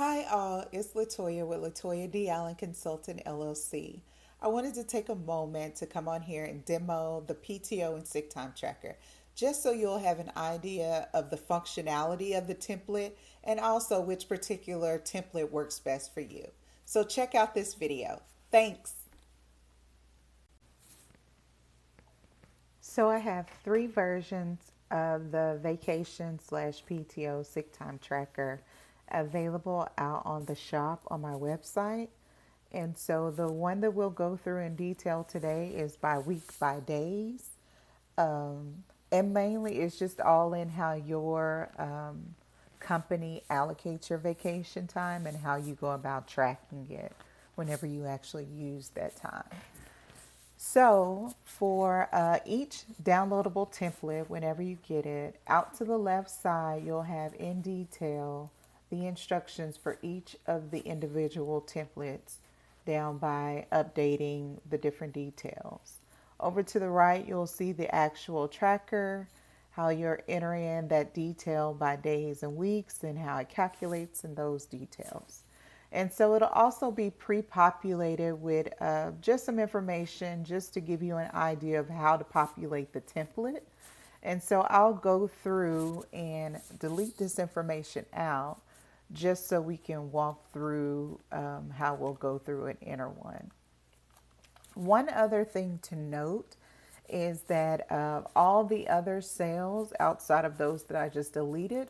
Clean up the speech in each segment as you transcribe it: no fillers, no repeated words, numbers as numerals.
Hi, all. It's Latoya with Latoya D. Allen Consultant LLC. I wanted to take a moment to come on here and demo the PTO and sick time tracker, just so you'll have an idea of the functionality of the template and also which particular template works best for you. So check out this video. Thanks. So I have three versions of the vacation slash PTO sick time tracker available out on the shop on my website. And so the one that we'll go through in detail today is by week by days. And mainly it's just all in how your company allocates your vacation time and how you go about tracking it whenever you actually use that time. So for each downloadable template, whenever you get it, out to the left side, you'll have in detail the instructions for each of the individual templates down by updating the different details. Over to the right, you'll see the actual tracker, how you're entering in that detail by days and weeks and how it calculates in those details. And so it'll also be pre-populated with just some information just to give you an idea of how to populate the template. And so I'll go through and delete this information out just so we can walk through how we'll go through and enter one. One other thing to note is that all the other cells outside of those that I just deleted,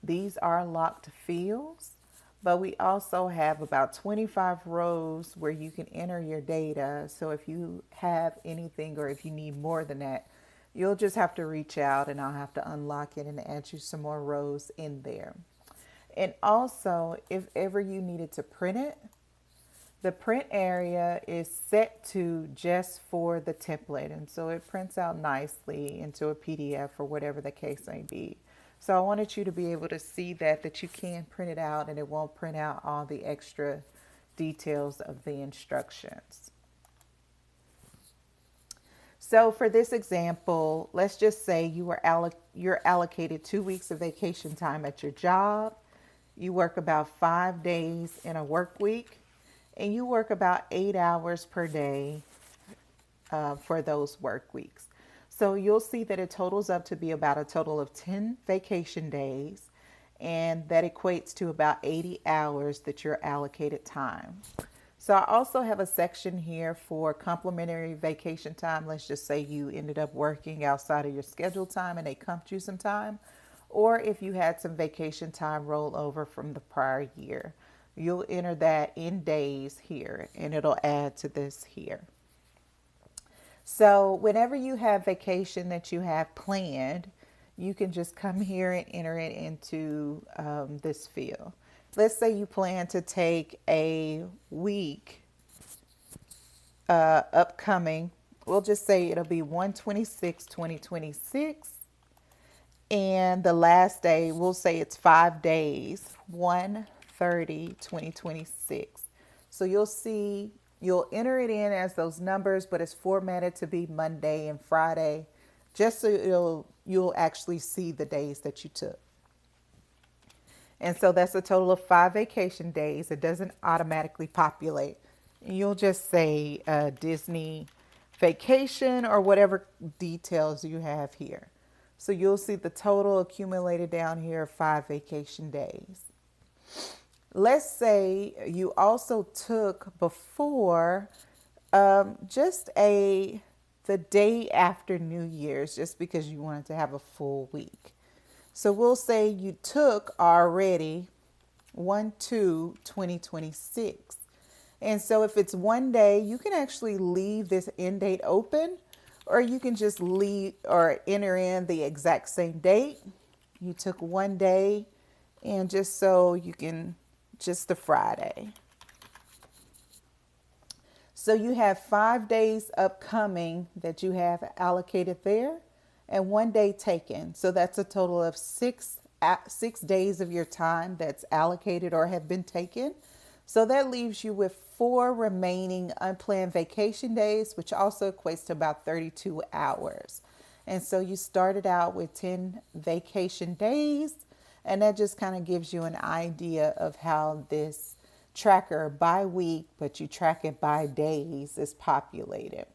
these are locked fields. But we also have about 25 rows where you can enter your data. So if you have anything or if you need more than that, you'll just have to reach out and I'll have to unlock it and add you some more rows in there. And also, if ever you needed to print it, the print area is set to just for the template. And so it prints out nicely into a PDF or whatever the case may be. So I wanted you to be able to see that you can print it out and it won't print out all the extra details of the instructions. So for this example, let's just say you're allocated 2 weeks of vacation time at your job. You work about 5 days in a work week and you work about 8 hours per day for those work weeks. So you'll see that it totals up to be about a total of 10 vacation days, and that equates to about 80 hours that you're allocated time. So I also have a section here for complimentary vacation time. Let's just say you ended up working outside of your scheduled time and they comped you some time, or if you had some vacation time roll over from the prior year. You'll enter that in days here and it'll add to this here. So whenever you have vacation that you have planned, you can just come here and enter it into this field. Let's say you plan to take a week upcoming. We'll just say it'll be 1/26/2026. And the last day, we'll say it's 5 days, 1/30/2026. So you'll enter it in as those numbers, but it's formatted to be Monday and Friday, just so you'll actually see the days that you took. And so that's a total of 5 vacation days. It doesn't automatically populate. You'll just say Disney vacation or whatever details you have here. So you'll see the total accumulated down here of 5 vacation days. Let's say you also took before the day after New Year's, just because you wanted to have a full week. So we'll say you took already 1/2/2026. And so if it's one day, you can actually leave this end date open, or you can just leave or enter in the exact same date. You took one day, and just so you can, just the Friday. So you have 5 days upcoming that you have allocated there and one day taken. So that's a total of 6 days of your time that's allocated or have been taken. So that leaves you with 4 remaining unplanned vacation days, which also equates to about 32 hours. And so you started out with 10 vacation days, And that just kind of gives you an idea of how this tracker by week, but you track it by days, is populated.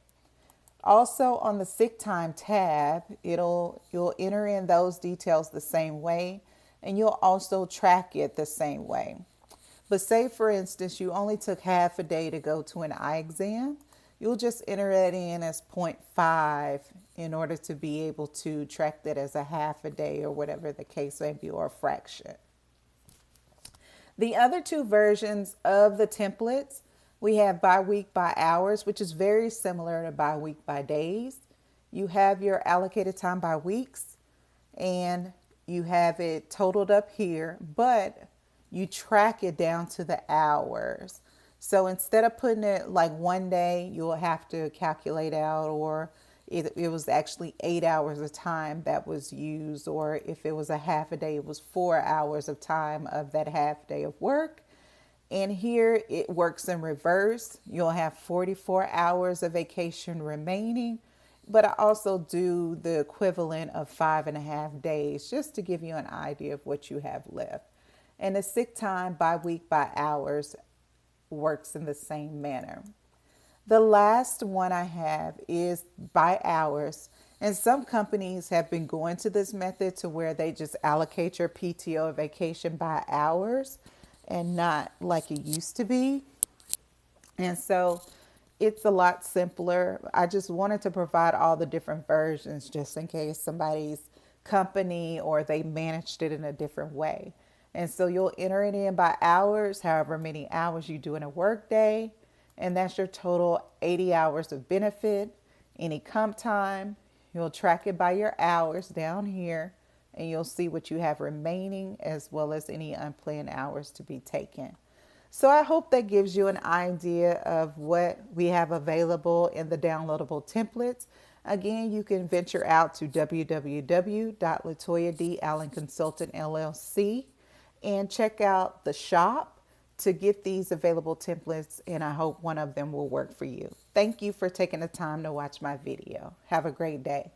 Also on the sick time tab, you'll enter in those details the same way, and you'll also track it the same way. But say for instance you only took half a day to go to an eye exam, you'll just enter that in as point 0.5 in order to be able to track that as a half a day or whatever the case may be, or a fraction. The other two versions of the templates, we have by week by hours, which is very similar to by week by days. You have your allocated time by weeks and you have it totaled up here, but you track it down to the hours. So instead of putting it like one day, you'll have to calculate out, or it was actually 8 hours of time that was used, or if it was a half a day, it was 4 hours of time of that half day of work. And here it works in reverse. You'll have 44 hours of vacation remaining, but I also do the equivalent of 5.5 days just to give you an idea of what you have left. And the sick time by week by hours works in the same manner. The last one I have is by hours. And some companies have been going to this method to where they just allocate your PTO vacation by hours and not like it used to be. And so it's a lot simpler. I just wanted to provide all the different versions just in case somebody's company or they managed it in a different way. And so you'll enter it in by hours, however many hours you do in a work day. And that's your total 80 hours of benefit. Any comp time, you'll track it by your hours down here, and you'll see what you have remaining as well as any unplanned hours to be taken. So I hope that gives you an idea of what we have available in the downloadable templates. Again, you can venture out to www.latoyadallenconsultant.llc and check out the shop to get these available templates, and I hope one of them will work for you. Thank you for taking the time to watch my video. Have a great day.